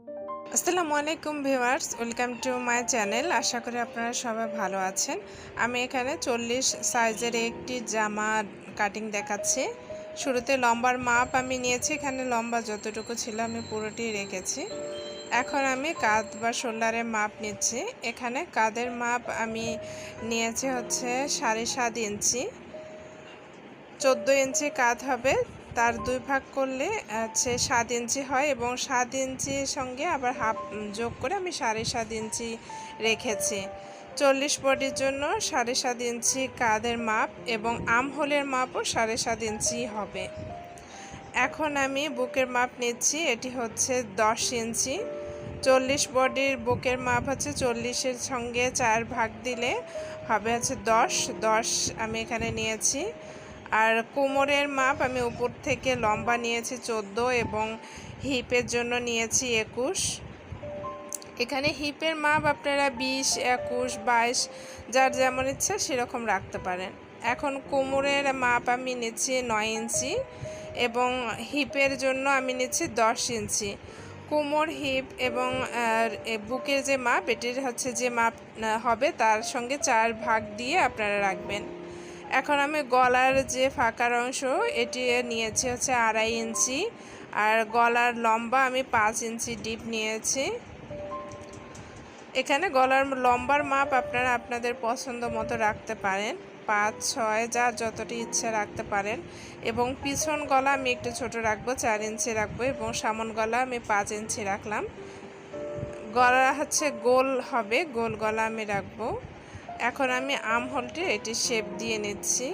আসসালামু আলাইকুম viewers, welcome to my channel. আশা করি আপনারা সবাই ভালো আছেন। আমি এখানে 40 সাইজের একটি জামা কাটিং দেখাচ্ছি। শুরুতে লম্বার মাপ আমি নিয়েছি, এখানে লম্বা যতটুকু ছিল আমি পুরোটি রেখেছি। এখন আমি কাঁধ বা শোল্ডারের মাপ নিচ্ছি। এখানে কাঁধের মাপ আমি নিয়েছি হচ্ছে 7.5 ইঞ্চি। 14 ইঞ্চি কাঁধ হবে, তার 2 ভাগ করলে হচ্ছে 7 ইঞ্চি হয় এবং 7 ইঞ্চির সঙ্গে আবার হাফ যোগ করে আমি 7.5 ইঞ্চি রেখেছি। 40 বডির জন্য 7.5 ইঞ্চি কাঁধের মাপ এবং আর্মহোলের মাপও 7.5 ইঞ্চি হবে। এখন আমি বুকের মাপ নিচ্ছি, এটি হচ্ছে 10 ইঞ্চি। 40 বডির বুকের মাপ হচ্ছে 40-এর সঙ্গে 4 ভাগ দিলে হবে হচ্ছে 10 আমি এখানে নিয়েছি। আর কোমরের মাপ আমি উপর থেকে লম্বা নিয়েছি 14 এবং হিপের জন্য নিয়েছি 21। এখানে হিপের মাপ আপনারা 20, 21, 22 যার যেমন ইচ্ছা সেরকম রাখতে পারেন। এখন কোমরের মাপ আমি নিচ্ছি 9 ইঞ্চি এবং হিপের জন্য আমি নিচ্ছি 10 ইঞ্চি। কোমর, হিপ এবং বুকের যে মাপ, এটির হচ্ছে যে মাপ হবে তার সঙ্গে 4 ভাগ দিয়ে আপনারা রাখবেন। এখন আমি গলার যে ফাঁকার অংশ এটি নিয়েছি হচ্ছে 2.5 ইঞ্চি আর গলার লম্বা আমি 5 ইঞ্চি ডিপ নিয়েছি। এখানে গলার লম্বার মাপ আপনারা আপনাদের পছন্দ মতো রাখতে পারেন, 5, 6 যার যতটি ইচ্ছে রাখতে পারেন। এবং পিছন গলা আমি একটু ছোট রাখবো, 4 ইঞ্চি রাখবো এবং সামন গলা আমি 5 ইঞ্চি রাখলাম। গলা হচ্ছে গোল হবে, গোল গলা আমি রাখবো। এখন আমি আর্মহোলটি এটি শেপ দিয়ে নিচ্ছি।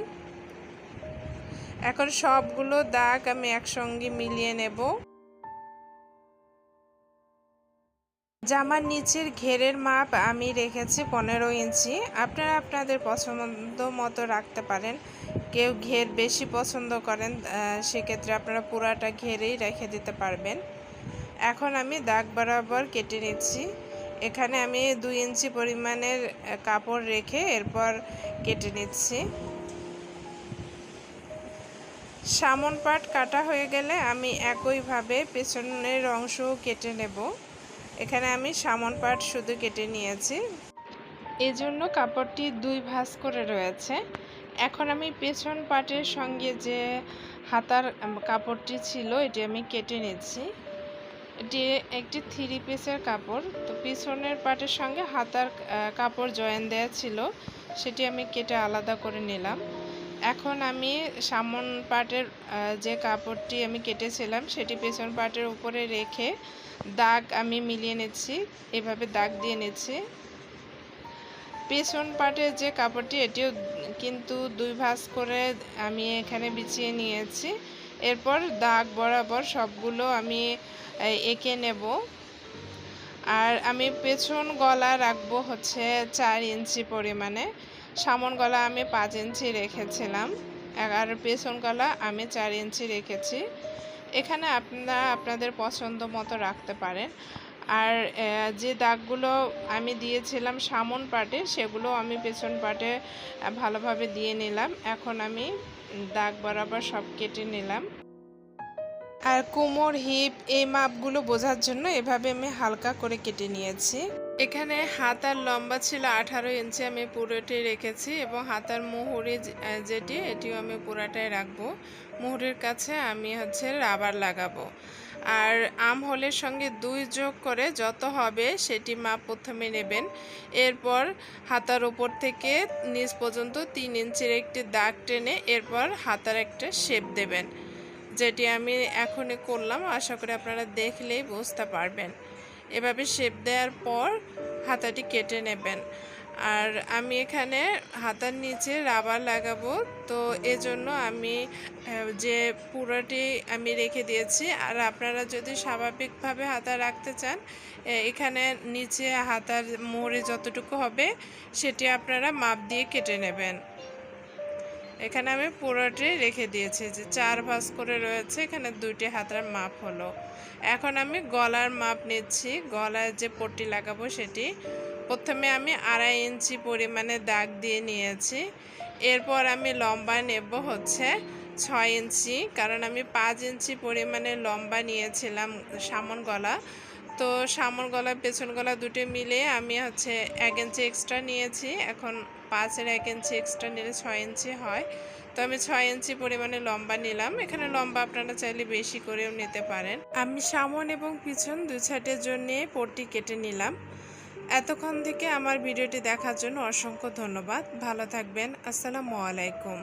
এখন সবগুলো দাগ আমি একসঙ্গে মিলিয়ে নেব। জামার নিচের ঘেরের মাপ আমি রেখেছি 15 ইঞ্চি। আপনারা আপনাদের পছন্দ মতো রাখতে পারেন। কেউ ঘের বেশি পছন্দ করেন, সেক্ষেত্রে আপনারা পুরাটা ঘেরেই রেখে দিতে পারবেন। এখন আমি দাগ বরাবর কেটে নিচ্ছি। এখানে আমি 2 ইঞ্চি পরিমাণের কাপড় রেখে এরপর কেটে নিচ্ছি। সামন পাট কাটা হয়ে গেলে আমি একইভাবে পেছনের অংশও কেটে নেব। এখানে আমি সামন পাট শুধু কেটে নিয়েছি, এজন্য কাপড়টি 2 ভাঁজ করে রয়েছে। এখন আমি পেছন পাটের সঙ্গে যে হাতার কাপড়টি ছিল এটি আমি কেটে নিচ্ছি। এটি একটি 3 পিসের কাপড়, তো পিছনের পাটের সঙ্গে হাতার কাপড় জয়েন দেওয়া ছিল, সেটি আমি কেটে আলাদা করে নিলাম। এখন আমি সামন পাটের যে কাপড়টি আমি কেটেছিলাম সেটি পেছন পাটের উপরে রেখে দাগ আমি মিলিয়ে নিচ্ছি, এভাবে দাগ দিয়ে নিচ্ছি। পেছন পাটের যে কাপড়টি এটিও কিন্তু 2 ভাঁজ করে আমি এখানে বিছিয়ে নিয়েছি। এরপর দাগ বরাবর সবগুলো আমি এঁকে নেব। আর আমি পেছন গলা রাখবো হচ্ছে 4 ইঞ্চি পরিমাণে। সামন গলা আমি 5 ইঞ্চি রেখেছিলাম আর পেছন গলা আমি 4 ইঞ্চি রেখেছি। এখানে আপনারা আপনাদের পছন্দ মতো রাখতে পারেন। আর যে দাগগুলো আমি দিয়েছিলাম সামন পাটে সেগুলো আমি পেছন পাটে ভালোভাবে দিয়ে নিলাম। এখন আমি দাগ বরাবর সব কেটে নিলাম। আর কোমর, হিপ এই মাপগুলো বোঝার জন্য এভাবে আমি হালকা করে কেটে নিয়েছি। এখানে হাতার লম্বা ছিল 18 ইঞ্চি, আমি পুরোটি রেখেছি এবং হাতার মুহুরি যেটি এটিও আমি পুরাটাই রাখবো। মুহুরির কাছে আমি হচ্ছে রাবার লাগাবো। আর আর্মহোলের সঙ্গে 2 যোগ করে যত হবে সেটি মাপ প্রথমে নেবেন। এরপর হাতার উপর থেকে নিচ পর্যন্ত 3 ইঞ্চির একটি দাগ টেনে এরপর হাতার একটা শেপ দেবেন, যেটি আমি এখনই করলাম। আশা করি আপনারা দেখলেই বুঝতে পারবেন। এভাবে শেপ দেওয়ার পর হাতাটি কেটে নেবেন। আর আমি এখানে হাতার নিচে রাবার লাগাবো, তো এজন্য আমি যে পুরোটি আমি রেখে দিয়েছি। আর আপনারা যদি স্বাভাবিকভাবে হাতা রাখতে চান, এখানে নিচে হাতার মোড়ে যতটুকু হবে সেটি আপনারা মাপ দিয়ে কেটে নেবেন। এখানে আমি পুরোটি রেখে দিয়েছি, যে 4 ভাঁজ করে রয়েছে, এখানে 2টি হাতার মাপ হলো। এখন আমি গলার মাপ নিচ্ছি। গলায় যে পট্টি লাগাবো সেটি প্রথমে আমি 2.5 ইঞ্চি পরিমাণে দাগ দিয়ে নিয়েছি। এরপর আমি লম্বা নেব হচ্ছে 6 ইঞ্চি, কারণ আমি 5 ইঞ্চি পরিমাণে লম্বা নিয়েছিলাম সামন গলা, তো সামন গলা পেছন গলা দুটো মিলে আমি হচ্ছে 1 ইঞ্চি এক্সট্রা নিয়েছি। এখন 5-এর 1 ইঞ্চি এক্সট্রা নিলে 6 ইঞ্চি হয়। তো আমি 6 ইঞ্চি পরিমাণে লম্বা নিলাম। এখানে লম্বা আপনারা চাইলে বেশি করেও নিতে পারেন। আমি সামন এবং পিছন দুই সাইডের জন্য পট্টি কেটে নিলাম। এতক্ষণ থেকে আমার ভিডিওটি দেখার জন্য অসংখ্য ধন্যবাদ। ভালো থাকবেন। আসসালামু আলাইকুম।